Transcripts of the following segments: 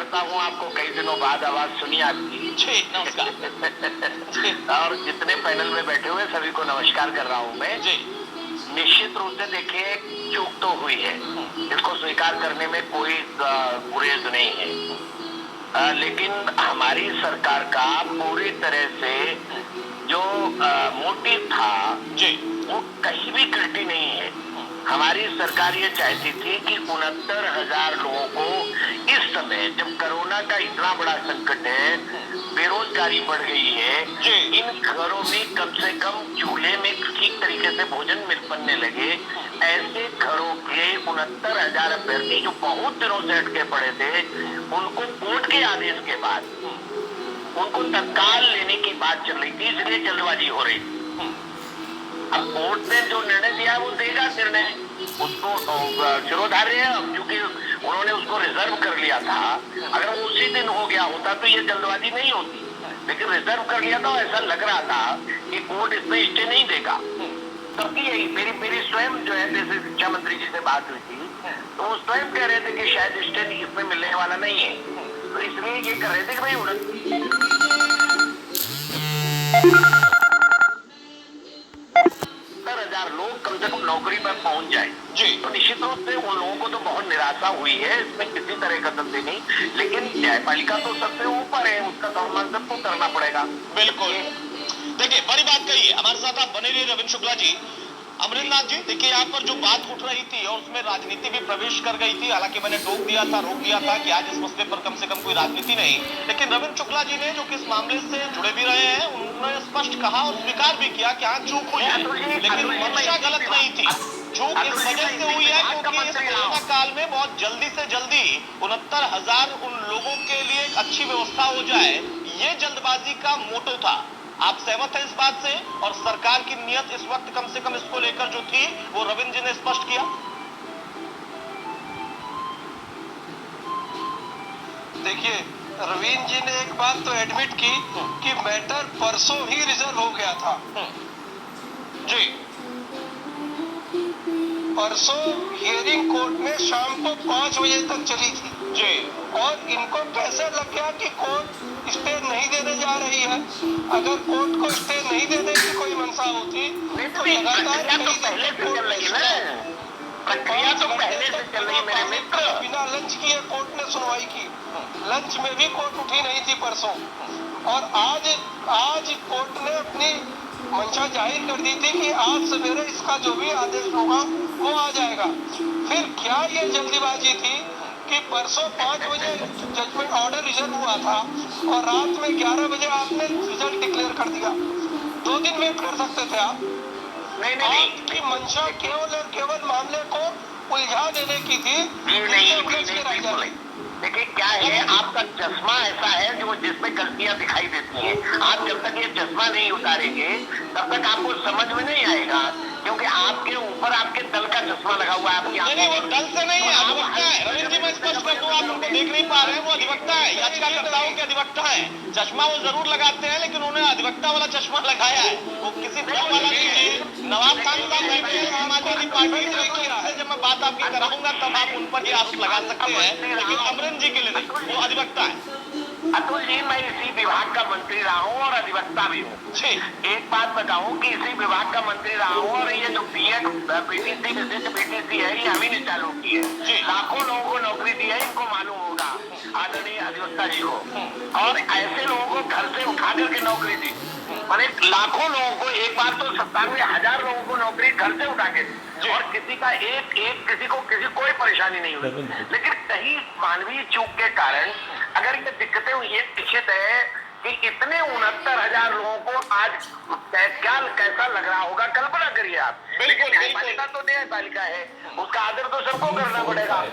करता हूँ, आपको कई दिनों बाद आवाज सुनी आपकी। जी नमस्कार। और जितने पैनल में बैठे हुए सभी को नमस्कार कर रहा हूँ मैं। जी निश्चित रूप से देखिए, चूक तो हुई है, इसको स्वीकार करने में कोई गुरेज नहीं है, लेकिन हमारी सरकार का पूरी तरह से जो मोटिव था जी वो कहीं भी गलती नहीं है। हमारी सरकार ये चाहती थी कि 69,000 लोगों को इस समय जब कोरोना का इतना बड़ा संकट है, बेरोजगारी बढ़ गई है, इन घरों में कम से कम चूल्हे में ठीक तरीके से भोजन मिल बनने लगे। ऐसे घरों के 69,000 अभ्यर्थी जो बहुत दिनों से अटके पड़े थे, उनको कोर्ट के आदेश के बाद उनको तत्काल लेने की बात चल रही थी, इसलिए जल्दबाजी हो रही थी। अब कोर्ट ने जो निर्णय दिया वो देगा निर्णय, उसको शिरोधार्य है। अब क्योंकि उन्होंने उसको रिजर्व कर लिया था, अगर वो उसी दिन हो गया होता तो ये जल्दबाजी नहीं होती, लेकिन रिजर्व कर लिया था। ऐसा लग रहा था कि कोर्ट इसमें स्टे नहीं देगा। तभी यही मेरी स्वयं जो है जैसे शिक्षा मंत्री जी से बात हुई थी, तो वो स्वयं कह रहे थे कि शायद स्टे इसमें मिलने वाला नहीं है, तो इसलिए ये कर रहे थे कि भाई 70,000 लोग कम से कम नौकरी पर पहुंच जाए। जी तो निश्चित रूप से उन लोगों को तो बहुत निराशा हुई है, इसमें किसी तरह का संदेह नहीं, लेकिन न्यायपालिका तो सबसे ऊपर है, उसका सम्मान सबको करना पड़ेगा। बिल्कुल। देखिए बड़ी बात कही है, हमारे साथ आप बने रहिए रविंद्र शुक्ला जी। अमरिंदर जी देखिए, यहाँ पर जो बात उठ रही थी और उसमें राजनीति भी प्रवेश कर गई थी, हालांकि मैंने रोक दिया था कि आज इस मसले पर कम से कम कोई राजनीति नहीं, लेकिन रविंद्र शुक्ला जी ने जो कि इस मामले से जुड़े भी रहे हैं, उन्होंने स्पष्ट कहा और स्वीकार भी किया कि हाँ चूक हुई है, लेकिन मंशा गलत नहीं थी। चूक इस वजह से हुई है क्योंकि इस कोरोना काल में बहुत जल्दी से जल्दी 69,000 उन लोगों के लिए एक अच्छी व्यवस्था हो जाए, ये जल्दबाजी का मोटो था। आप सहमत हैं इस बात से? और सरकार की नियत इस वक्त कम से कम इसको लेकर जो थी वो रविंद्र जी ने स्पष्ट किया। देखिए, रविंद्र जी ने एक बात तो एडमिट की कि मैटर परसों ही रिजर्व हो गया था। जी परसों हियरिंग कोर्ट में शाम को 5 बजे तक चली थी जी, और इनको कैसे लग गया कि कोर्ट स्टे नहीं देने जा रही है। अगर कोर्ट को स्टे नहीं देने की कोई मंशा होती तो लगातार प्रक्रिया तो पहले से चल रही मेरे मित्र। बिना लंच किए कोर्ट ने सुनवाई की, लंच में भी कोर्ट उठी नहीं थी परसों, और आज कोर्ट ने अपनी मंशा जाहिर कर दी थी कि आज सवेरे इसका जो भी आदेश होगा वो आ जाएगा। फिर क्या ये जल्दीबाजी थी कि परसों 5 बजे जजमेंट ऑर्डर रिजर्व हुआ था और रात में 11 बजे आपने रिजल्ट डिक्लेयर कर दिया। 2 दिन वेट कर सकते थे आप। आपकी मंशा केवल और केवल मामले को उलझा देने की थी। देखिए क्या है, आपका चश्मा ऐसा है जो जिसमें गलतियां दिखाई देती हैं। आप जब तक ये चश्मा नहीं उतारेंगे तब तक आपको समझ में नहीं आएगा, क्योंकि आपके ऊपर आपके दल का चश्मा लगा हुआ है। आपकी नहीं वो दल से नहीं है, अधिवक्ता है। रविंद्र जी मैं स्पष्ट कर दूं, आप उनको देख नहीं पा रहे हैं, वो अधिवक्ता है, याचिकाकर्ताओं के अधिवक्ता है। चश्मा वो जरूर लगाते हैं लेकिन उन्होंने अधिवक्ता वाला चश्मा लगाया है, वो किसी दल वाला नहीं है। नवाब खान साहब बैठे हैं समाजवादी पार्टी से, जब मैं बात आपकी कराऊंगा तब आप उन पर ये आरोप लगा सकते हैं, लेकिन अमरिंदर जी के लिए नहीं, वो अधिवक्ता है। अतुल जी, मैं इसी विभाग का मंत्री रहा हूँ और अधिवक्ता भी हूँ। एक बात बताऊं कि इसी विभाग का मंत्री रहा हूँ और ये जो बीएड बीटीसी विशिष्ट बीटीसी है, ये हम ही ने चालू की है। लाखों लोगों को नौकरी दी है, इनको मालूम होगा आदरणीय अधिवक्ता जी को। और ऐसे लोगों को घर से उठा करके नौकरी दी, मैंने लाखों लोगों को, एक बार तो 97,000 लोगों को नौकरी घर से उठा के दी, और किसी का किसी को कोई परेशानी नहीं हुई। लेकिन कहीं मानवीय चूक के कारण अगर ये दिक्कतें हुई है, निश्चित है कि इतने 69,000 लोगों को आज क्या कैसा लग रहा होगा, कल्पना करिए आप। बिल्कुल न्यायपालिका तो न्यायपालिका है, उसका आदर तो सबको करना पड़ेगा।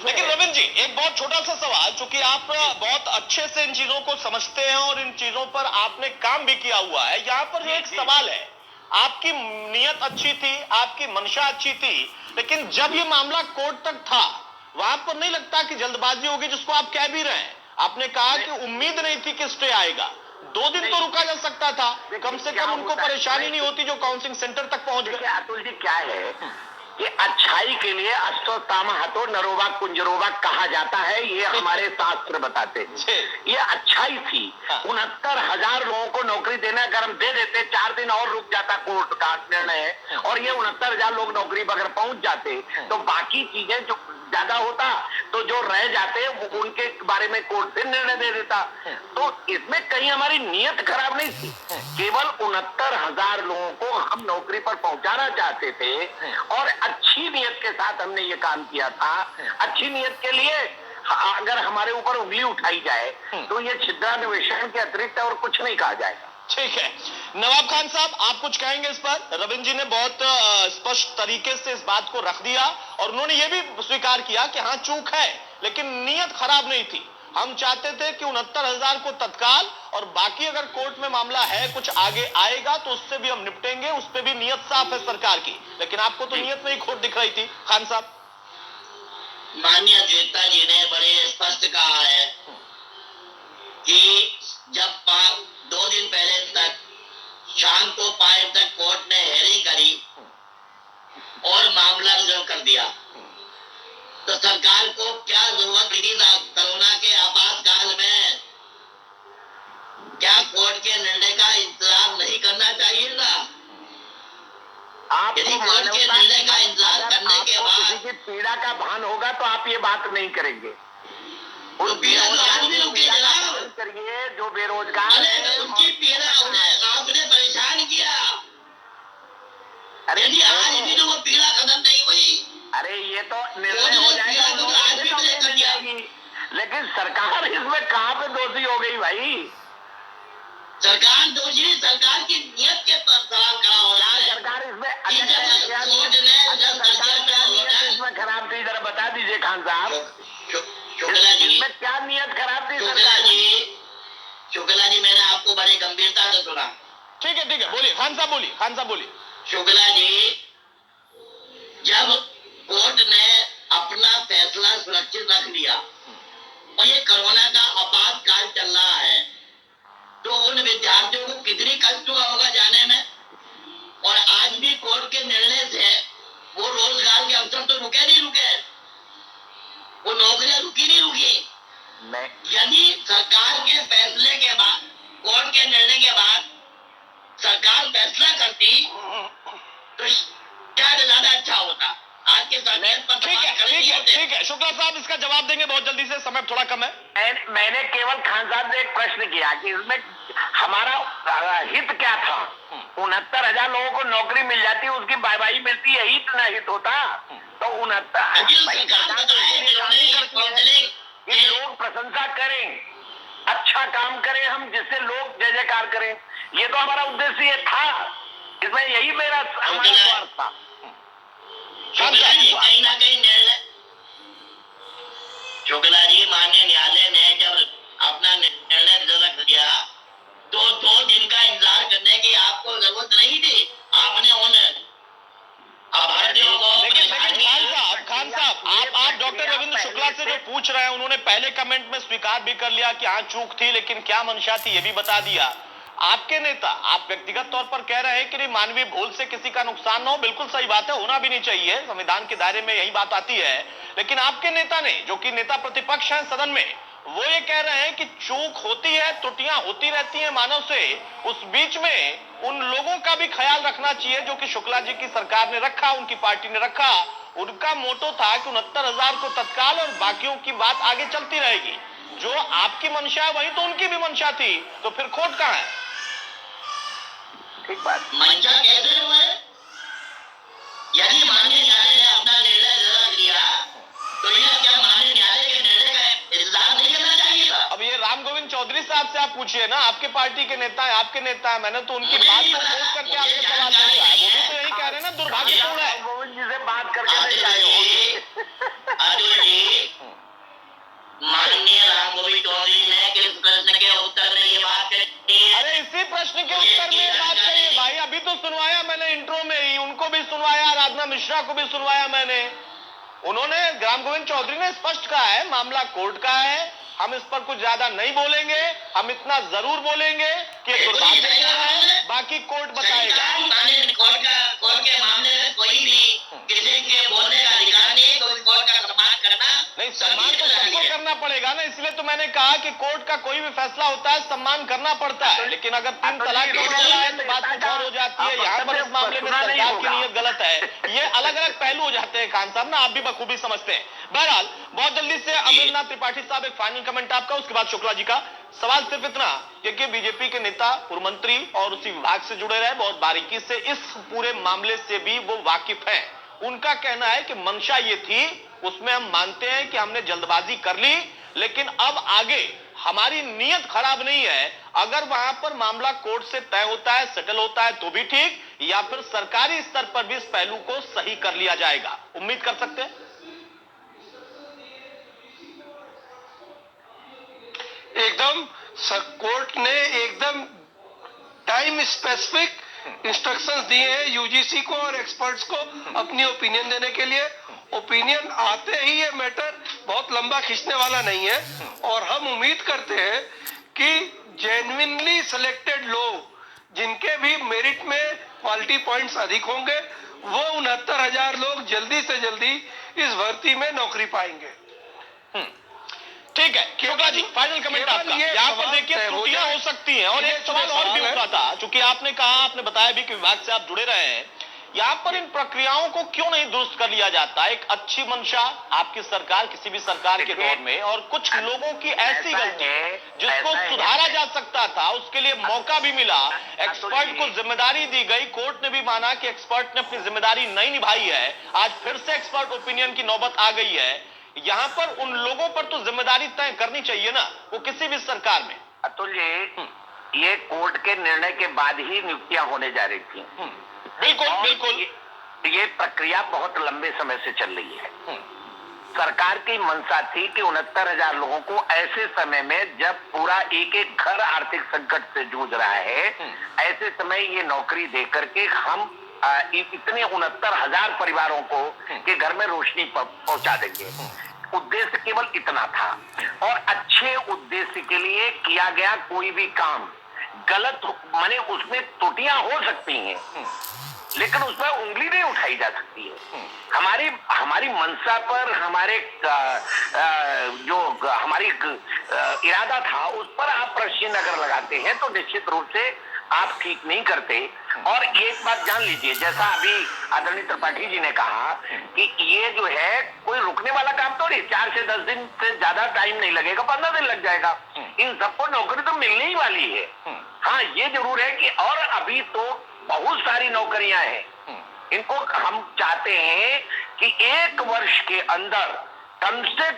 लेकिन रविंद्र जी एक बहुत छोटा सा सवाल, चूंकि आप बहुत अच्छे से इन चीजों को समझते हैं और इन चीजों पर आपने काम भी किया हुआ है, यहाँ पर जो एक सवाल है, आपकी नीयत अच्छी थी, आपकी मंशा अच्छी थी, लेकिन जब ये मामला कोर्ट तक था वहां पर नहीं लगता कि जल्दबाजी होगी, जिसको आप कह भी रहे हैं। आपने कहा कि उम्मीद नहीं थी कि स्टे आएगा, 2 दिन तो रुका जा सकता था, कम से कम उनको परेशानी नहीं होती जो काउंसलिंग सेंटर तक पहुंच गए। अतुल जी क्या है कि अच्छाई के लिए अश्वत्थामा हतो नरोवा कुंजरोवा कहा जाता है, ये हमारे शास्त्र बताते हैं। ये अच्छाई थी। 69,000 लोगों को नौकरी देना, अगर हम दे देते 4 दिन और रुक जाता कोर्ट का निर्णय, और ये 69,000 लोग नौकरी पर अगर पहुंच जाते तो बाकी चीजें जो ज्यादा होता, तो जो रह जाते वो उनके बारे में कोर्ट से निर्णय दे देता। तो इसमें कहीं हमारी नीयत खराब नहीं थी, केवल 69,000 लोगों को हम नौकरी पर पहुंचाना चाहते थे और अच्छी नीयत के साथ हमने ये काम किया था। अच्छी नीयत के लिए अगर हमारे ऊपर उंगली उठाई जाए तो ये छिद्रान्वेषण के अतिरिक्त और कुछ नहीं कहा जाएगा। ठीक है, नवाब खान साहब आप कुछ कहेंगे इस पर? रविंद्र जी ने बहुत स्पष्ट तरीके से इस बात को रख दिया और उन्होंने ये भी स्वीकार किया कि हाँ चूक है, लेकिन नीयत खराब नहीं थी। हम चाहते थे कि 69,000 को तत्काल, और बाकी अगर कोर्ट में मामला है कुछ आगे आएगा तो उससे भी हम निपटेंगे, उस पर भी नीयत साफ है सरकार की। लेकिन आपको तो नीयत में ही खोट दिख रही थी। खान साहब, माननीय अध्यक्षा जी ने बड़े स्पष्ट कहा है कि जब 2 दिन पहले तक शाम को 5 तक कोर्ट ने हेयरिंग करी और मामला रिजर्व कर दिया, तो सरकार को क्या जरूरत थी कोरोना के आपातकाल में क्या कोर्ट के निर्णय का इंतजार नहीं करना चाहिए था? यदि कोर्ट के निर्णय का इंतजार करने के बाद किसी की पीड़ा का भान होगा तो आप ये बात नहीं करेंगे। तो पीड़ा तो आज भी रुकी जनाब, करिए जो बेरोजगार अरे उनकी पीड़ा आपने परेशान किया। अरे यदि आज भी जो वो पीड़ा खत्म नहीं हुई, अरे ये तो निर्णय हो जाएगा, आज भी तय कर दिया। लेकिन सरकार इसमें कहाँ पे दोषी हो गई भाई? सरकार दोषी नहीं, सरकार की नियत के पर सवाल खड़ा हो रहा है। सरकार इसमें इसमें खराब थी, जरा बता दीजिए खान साहब। शुक्ला जी, इसमें क्या नियत खराब थी शुक्ला जी मैंने आपको बड़ी गंभीरता से सुना। ठीक है, बोलिए खान साहब, बोलिए खान साहब, बोलिए। शुक्ला जी, जब कोर्ट ने अपना फैसला सुरक्षित रख लिया और ये कोरोना का आपातकाल चल रहा है, तो उन विद्यार्थियों को कितनी कष्ट हुआ होगा जाने में, और आज भी कोर्ट के निर्णय से वो रोजगार के अवसर तो रुके नहीं रुके, वो नौकरियां रुकी नहीं रुकी। यदि सरकार के फैसले के बाद, कोर्ट के निर्णय के बाद सरकार फैसला करती तो क्या ज्यादा अच्छा होता। आज के समय पर ठीक है, शुक्ला साहब इसका जवाब देंगे बहुत जल्दी से, समय थोड़ा कम है। मैंने केवल खान साहब से एक प्रश्न किया कि इसमें हमारा हित क्या था। 69,000 लोगों को नौकरी मिल जाती, उसकी वाहवाही मिलती, यही इतना हित होता। तो 69 लोग प्रशंसा करें, अच्छा काम करें हम, जिससे लोग जय जयकार करें, ये तो हमारा उद्देश्य ये था। इसमें यही हमारा स्वार्थ था। शुक्ला जी, कहीं ना कहीं निर्णय, शुक्ला जी, माननीय न्यायालय ने जब अपना निर्णय रख दिया तो 2 दिन का इंतजार करने की आपको जरूरत नहीं थी। आपने उन अभ्यर्थियों को, लेकिन खान साहब आप डॉक्टर रविंद्र शुक्ला से जो पूछ रहे हैं, उन्होंने पहले कमेंट में स्वीकार भी कर लिया कि हाँ चूक थी, लेकिन क्या मंशा थी ये भी बता दिया। आपके नेता, आप व्यक्तिगत तौर पर कह रहे हैं कि मानवीय भूल से किसी का नुकसान ना हो, बिल्कुल सही बात है, होना भी नहीं चाहिए, संविधान के दायरे में यही बात आती है। लेकिन आपके नेता ने, जो कि नेता प्रतिपक्ष हैं सदन में, वो ये कह रहे हैं कि चूक होती है, त्रुटियां होती रहती हैं मानव से, उस बीच में उन लोगों का भी ख्याल रखना चाहिए जो कि शुक्ला जी की सरकार ने रखा, उनकी पार्टी ने रखा। उनका मोटो था कि 69,000 को तत्काल और बाकियों की बात आगे चलती रहेगी। जो आपकी मंशा है वही तो उनकी भी मंशा थी, तो फिर खोट कहां है? ठीक बात। मंशा कैसे हुए? यदि माननीय न्यायालय ने अपना निर्णय रख लिया तो यह क्या माननीय न्यायालय के निर्णय का इंतजार नहीं करना चाहिए था? अब ये राम गोविंद चौधरी साहब से आप पूछिए ना, आपके पार्टी के नेता है, आपके नेता है, मैंने तो उनकी बात को खोज करके आपसे सवाल पूछा है, वो भी तो यही कह रहे हैं ना, दुर्भाग्यपूर्ण है। गोविंद जी से बात करके माननीय राम गोविंद चौधरी ने किस प्रश्न के उत्तर में ये बात कही? अरे इसी प्रश्न के उत्तर में ये बात कही है भाई, अभी तो सुनवाया मैंने इंट्रो में ही, उनको भी सुनवाया, राधना मिश्रा को भी सुनवाया मैंने। उन्होंने, राम गोविंद चौधरी ने स्पष्ट कहा है मामला कोर्ट का है, हम इस पर कुछ ज्यादा नहीं बोलेंगे, हम इतना जरूर बोलेंगे कि दुर्भाग्यपूर्ण है, बाकी कोर्ट बताएगा। कोर्ट के मामले में कोई भी किसी के बोलने का अधिकार नहीं है, तो इस कोर्ट का सम्मान करना नहीं, सम्मान तो सबको करना पड़ेगा ना, इसलिए तो मैंने कहा कि कोर्ट का कोई भी फैसला होता है सम्मान करना पड़ता है, लेकिन अगर 3 तलाक का मामला है तो बात कुछ और हो जाती है। यहाँ पर इस मामले में सरकार की नीयत गलत है, ये अलग अलग पहलू हो जाते हैं खान साहब ना, आप भी बखूबी समझते हैं। बहरहाल बहुत जल्दी से अमरिंदर त्रिपाठी साहब एक फाइनल कमेंट आपका, उसके बाद शुक्ला जी का सवाल सिर्फ इतना कि बीजेपी के नेता पूर्व मंत्री और उसी विभाग से जुड़े रहे, बहुत बारीकी से इस पूरे मामले से भी वो वाकिफ हैं। उनका कहना है कि मंशा ये थी, उसमें हम मानते हैं कि हमने जल्दबाजी कर ली, लेकिन अब आगे हमारी नीयत खराब नहीं है। अगर वहां पर मामला कोर्ट से तय होता है, सेटल होता है तो भी ठीक, या फिर सरकारी स्तर पर भी इस पहलू को सही कर लिया जाएगा। उम्मीद कर सकते हैं एकदम कोर्ट ने एकदम टाइम स्पेसिफिक इंस्ट्रक्शंस दिए हैं यूजीसी को और एक्सपर्ट्स को अपनी ओपिनियन देने के लिए। ओपिनियन आते ही ये मैटर बहुत लंबा खींचने वाला नहीं है, और हम उम्मीद करते हैं कि जेन्युइनली सिलेक्टेड लोग जिनके भी मेरिट में क्वालिटी पॉइंट्स अधिक होंगे, वो 69,000 लोग जल्दी से जल्दी इस भर्ती में नौकरी पाएंगे। ठीक है शुक्ला जी, फाइनल कमेंट आपका। यहाँ पर देखिए त्रुटियां हो सकती हैं, और एक सवाल और भी उठा था, चूंकि आपने कहा, आपने बताया भी कि विभाग से आप जुड़े रहे हैं, यहाँ पर इन प्रक्रियाओं को क्यों नहीं दुरुस्त कर लिया जाता? एक अच्छी मंशा आपकी सरकार, किसी भी सरकार के दौर में, और कुछ लोगों की ऐसी गलती जिसको सुधारा जा सकता था, उसके लिए मौका भी मिला, एक्सपर्ट को जिम्मेदारी दी गई, कोर्ट ने भी माना कि एक्सपर्ट ने अपनी जिम्मेदारी नहीं निभाई है, आज फिर से एक्सपर्ट ओपिनियन की नौबत आ गई है। यहाँ पर उन लोगों पर तो जिम्मेदारी तय करनी चाहिए ना, वो किसी भी सरकार में। अतुल जी, ये कोर्ट के निर्णय के बाद ही नियुक्तियां होने जा रही थी। बिल्कुल बिल्कुल, ये प्रक्रिया बहुत लंबे समय से चल रही है। सरकार की मंशा थी कि 69,000 लोगों को ऐसे समय में, जब पूरा एक एक घर आर्थिक संकट से जूझ रहा है, ऐसे समय ये नौकरी देकर के हम इतने 69,000 परिवारों को के घर में रोशनी पहुंचा देंगे। उद्देश्य केवल इतना था, और अच्छे उद्देश्य के लिए किया गया कोई भी काम गलत माने उसमें त्रुटियां हो सकती हैं, लेकिन उसमें उंगली नहीं उठाई जा सकती है। हमारी मंशा पर, हमारे जो हमारी इरादा था, उस पर आप प्रश्न अगर लगाते हैं तो निश्चित रूप से आप ठीक नहीं करते। और एक बात जान लीजिए, जैसा अभी आदरणीय त्रिपाठी जी ने कहा कि ये जो है कोई रुकने वाला काम तो नहीं, 4 से 10 दिन से ज्यादा टाइम नहीं लगेगा, 15 दिन लग जाएगा। इन सबको नौकरी तो मिलने ही वाली है। हाँ, ये जरूर है कि और अभी तो बहुत सारी नौकरियां हैं, इनको हम चाहते हैं कि 1 वर्ष के अंदर कम से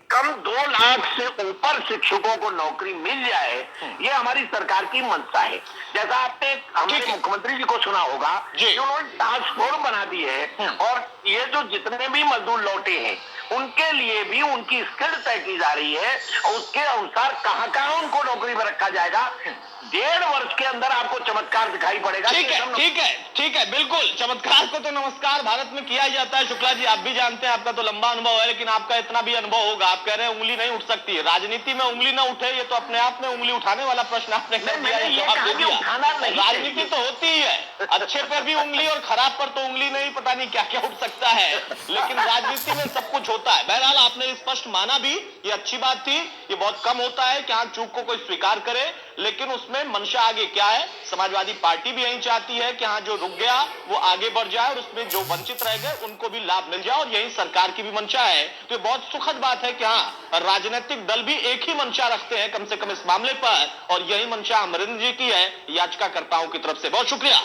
कम 2 लाख से ऊपर शिक्षकों को नौकरी मिल जाए, ये हमारी सरकार की मंशा है। जैसा आपने हमारे मुख्यमंत्री जी को सुना होगा कि उन्होंने टास्क फोर्स बना दी है, और ये जो जितने भी मजदूर लौटे हैं उनके लिए भी उनकी स्किल तय की जा रही है, और उसके अनुसार कहां कहां उनको नौकरी में रखा जाएगा। 1.5 वर्ष के अंदर आपको चमत्कार दिखाई पड़ेगा। ठीक है बिल्कुल, चमत्कार को तो नमस्कार भारत में किया ही जाता है। शुक्ला जी, आप भी जानते हैं, आपका तो लंबा अनुभव है, लेकिन आपका इतना भी अनुभव होगा, आप कह रहे हैं उंगली नहीं उठ सकती है। राजनीति में उंगली ना उठे, ये तो अपने आप में उंगली उठाने वाला प्रश्न आपने कर दिया, जवाब दे दिया। राजनीति तो होती ही है, अच्छे पर भी उंगली और खराब पर तो उंगली नहीं, पता नहीं क्या क्या उठ सकता है, लेकिन राजनीति में सब कुछ होता है। बहरहाल आपने स्पष्ट माना भी, ये अच्छी बात थी। ये बहुत कम होता है कि हाँ चूक को कोई स्वीकार करे, लेकिन उसमें मंशा आगे क्या है, समाजवादी पार्टी भी यही चाहती है कि हाँ जो रुक गया वो आगे बढ़ जाए, और उसमें जो वंचित रह गए उनको भी लाभ मिल जाए, और यही सरकार की भी मंशा है। तो बहुत सुखद बात है कि हाँ राजनीतिक दल भी एक ही मंशा रखते हैं, कम से कम इस मामले पर, और यही मंशा अमरिंदर जी की है, याचिकाकर्ताओं की तरफ से। बहुत शुक्रिया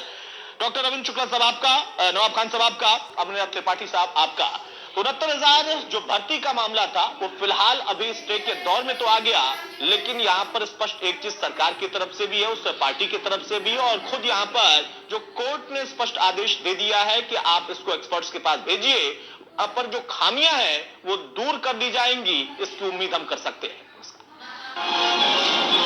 डॉक्टर रविंद्र शुक्ला साहब आपका, नवाब खान साहब आपका, अमरिंदर त्रिपाठी साहब आपका। 69,000 जो भर्ती का मामला था वो फिलहाल अभी स्टे के दौर में तो आ गया, लेकिन यहाँ पर स्पष्ट एक चीज सरकार की तरफ से भी है, उस पार्टी की तरफ से भी है, और खुद यहाँ पर जो कोर्ट ने स्पष्ट आदेश दे दिया है कि आप इसको एक्सपर्ट्स के पास भेजिए, अब पर जो खामियां हैं वो दूर कर दी जाएंगी, इसकी उम्मीद हम कर सकते हैं।